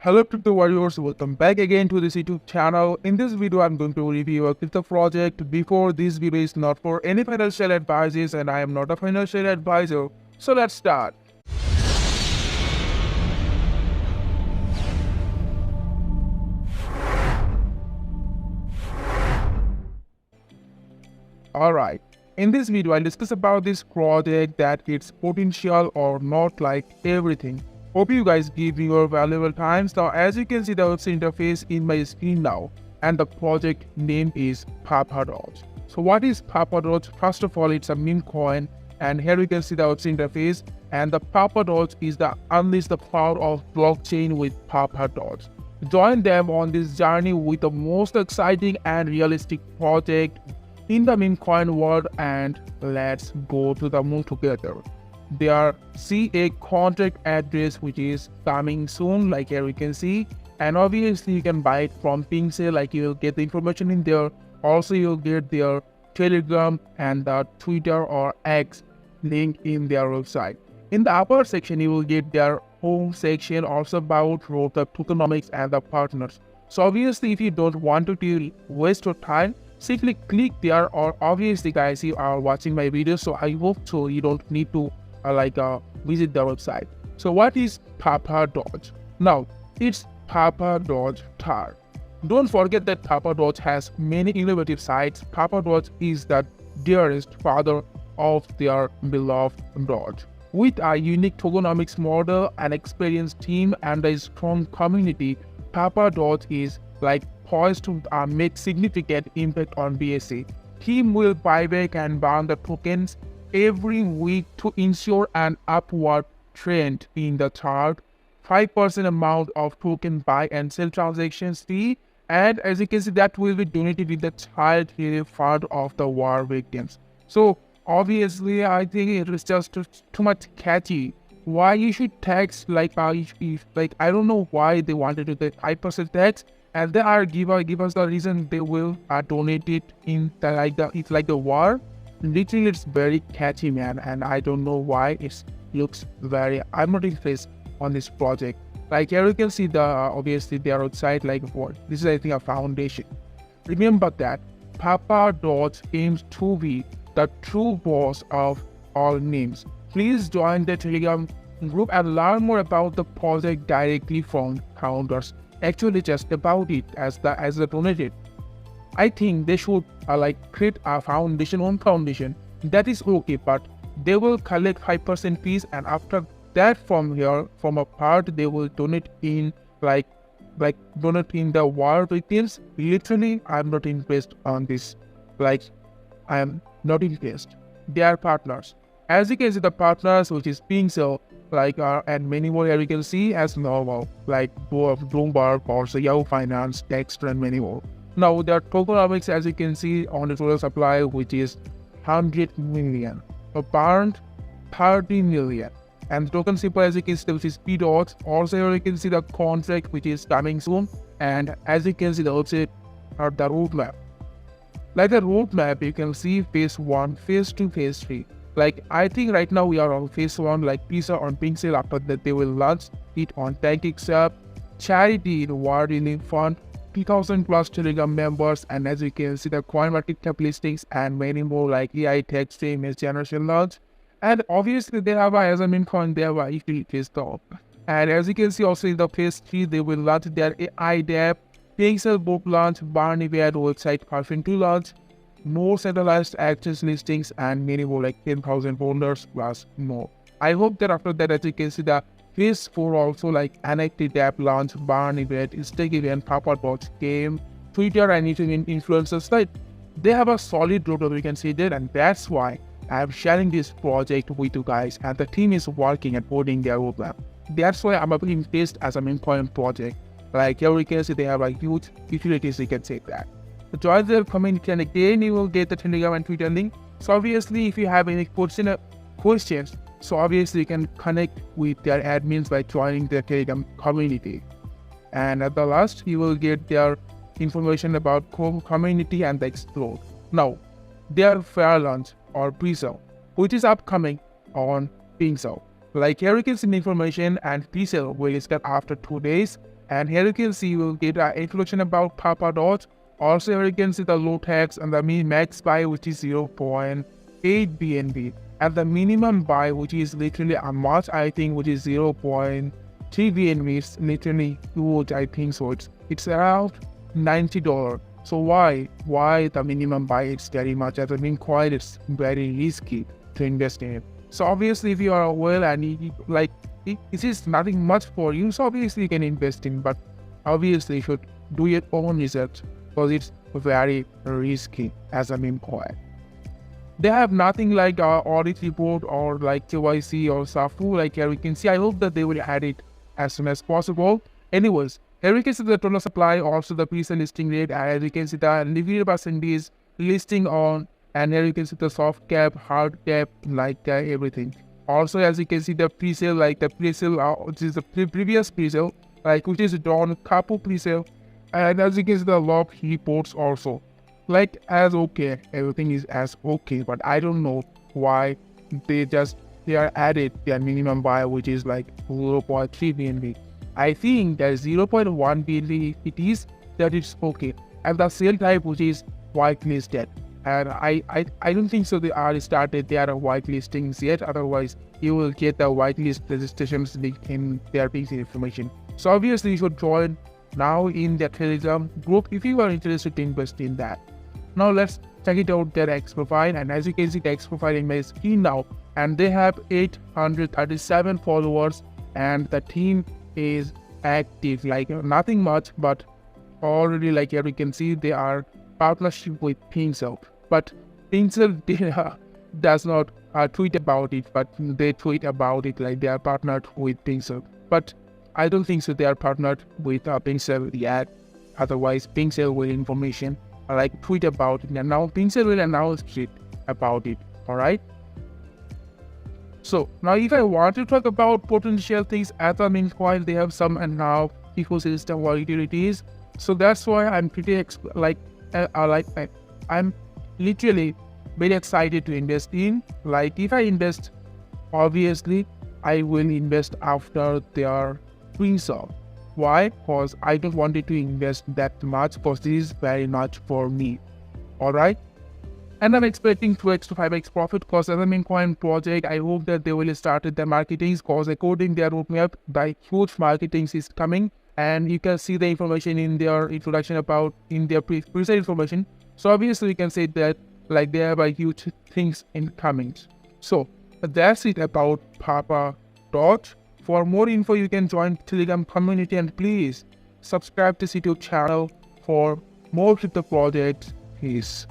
Hello crypto warriors, welcome back again to this YouTube channel. In this video I'm going to review a crypto project. Before, this video is not for any financial advices and I am not a financial advisor. So let's start. Alright, in this video I'll discuss about this project, that its potential or not, like everything. Hope you guys give me your valuable time. Now as you can see the website interface in my screen now, and the project name is Doge. So what is Doge? First of all, it's a meme coin, and here we can see the website interface, and the Doge is the unleash the power of blockchain with Doge. Join them on this journey with the most exciting and realistic project in the meme coin world, and let's go to the moon together. There see a contract address which is coming soon, like here we can see, and obviously you can buy it from presale, like you will get the information in there. Also you'll get their Telegram and the Twitter or X link in their website. In the upper section you will get their home section, also about the tokenomics and the partners. So obviously if you don't want to waste your time, simply click there, or obviously guys, you are watching my video, so I hope so you don't need to visit the website. So what is Doge? Now it's Doge Tar. Don't forget that Doge has many innovative sites. Doge is the dearest father of their beloved Doge. With a unique tokenomics model, an experienced team, and a strong community, Doge is poised to make significant impact on BSC. Team will buy back and burn the tokens every week to ensure an upward trend in the chart. 5% amount of token buy and sell transactions fee, and as you can see that will be donated with the child relief fund of the war victims. So obviously I think it is just too much catchy. Why you should tax I don't know why they wanted to take 5% tax, and they are give us the reason they will donate it in the war. Literally it's very catchy, man, and I don't know why it looks very, I'm not impressed on this project. Like here you can see the obviously their outside, what this is, I think, a foundation. Remember that Doge aims to be the true boss of all names. Please join the Telegram group and learn more about the project directly from founders. Actually just about it as the donated. I think they should create a own foundation. That is okay, but they will collect 5% fees, and after that from a part they will donate in donate in the war victims. Literally I'm not impressed on this. I am not impressed. They are partners. As you can see the partners, which is presale, and many more here you can see as normal, Bloomberg, also Yahoo Finance, Dexter, and many more. Now their tokenomics, as you can see on the total supply, which is 100 million, burned 30 million, and the token supply, as you can see, which is Doge. Also here you can see the contract which is coming soon, and as you can see the website or the roadmap. Like the roadmap, you can see phase 1, phase 2, phase 3. I think right now we are on phase 1, Pizza on presale. After that they will launch it on TankXup, charity in war relief fund, 2,000 plus Telegram members, and as you can see the coin market cap listings and many more AI text image generation launch. And obviously they have as a meme coin, they have a phase top. And as you can see also in the phase 3 they will launch their AI dApp, Pixel book launch, Barn event, website version 2 launch, more centralized access listings, and many more 10,000 folders plus more. I hope that after that, as you can see the phase 4 also NFT dApp launch, Barn event, stake event, Doge game, Twitter and YouTube influencers. They have a solid roadmap, we can see that, and that's why I am sharing this project with you guys, and the team is working and putting their roadmap. That's why I'm impressed as a meme coin project. Here we can see they have a huge utilities, you can say that. Join the community, and again you will get the Telegram and Twitter link. So obviously if you have any questions, so obviously you can connect with their admins by joining their Telegram community. And at the last you will get their information about community and the explore. Now their fair launch or presale, which is upcoming on presale. Like here you can see the information, and presale will start after 2 days. And here you can see you will get an introduction about Papa Doge. Also here you can see the low tax and the max buy, which is 0.8 BNB, and the minimum buy, which is literally a much, I think, which is 0.3 BNB. It's literally huge, I think so. It's around $90. So why the minimum buy is very much? As a meme coin, it's very risky to invest in it. So obviously, if you are well and it is nothing much for you, so obviously you can invest in, but obviously you should do your own research because it's very risky as a meme coin. They have nothing like audit report or like KYC or SAFU. Like here we can see, I hope that they will add it as soon as possible. Anyways, here we can see the total supply, also the pre-sale listing rate, and as you can see the liquidity percentage, listing on, and here you can see the soft cap, hard cap, like everything. Also, as you can see the pre-sale, like the pre-sale, which is the previous pre-sale, like which is done couple pre-sale, and as you can see the log reports also, like as okay, everything is as okay, but I don't know why they are added their minimum buy, which is like 0.3 BNB. I think that 0.1 BNB it is that it's okay, and the sale type, which is whitelisted. And I don't think so they are started their whitelistings yet. Otherwise, you will get the whitelist registrations link in their PC information. So obviously, you should join now in their Telegram group if you are interested to invest in that. Now let's check it out their X profile, and as you can see the X profile in my screen now, and they have 837 followers, and the team is active, like nothing much, but already like here you can see they are partnership with Pinsel. But Pinsel does not tweet about it, but they tweet about it like they are partnered with Pinsel. But I don't think so they are partnered with Pinsel yet. Otherwise, Pinsel will information like tweet about it, and now Pinsel will announce it about it. Alright. So now if I want to talk about potential things as a meme coin, they have some and now ecosystem volatilities. So that's why I'm pretty I'm literally very excited to invest in. Like if I invest, obviously I will invest after their pre-sale. Why? Because I don't want to invest that much, because this is very much for me. Alright. And I'm expecting 2x to 5x profit, because as a meme coin project, I hope that they will start their marketing, because according to their roadmap, the huge marketing is coming. And you can see the information in their introduction about in their pre-sale information. So obviously you can say that like they have a huge things incoming. So that's it about Papa Doge. For more info, you can join Telegram community, and please subscribe to this YouTube channel for more crypto projects. Peace.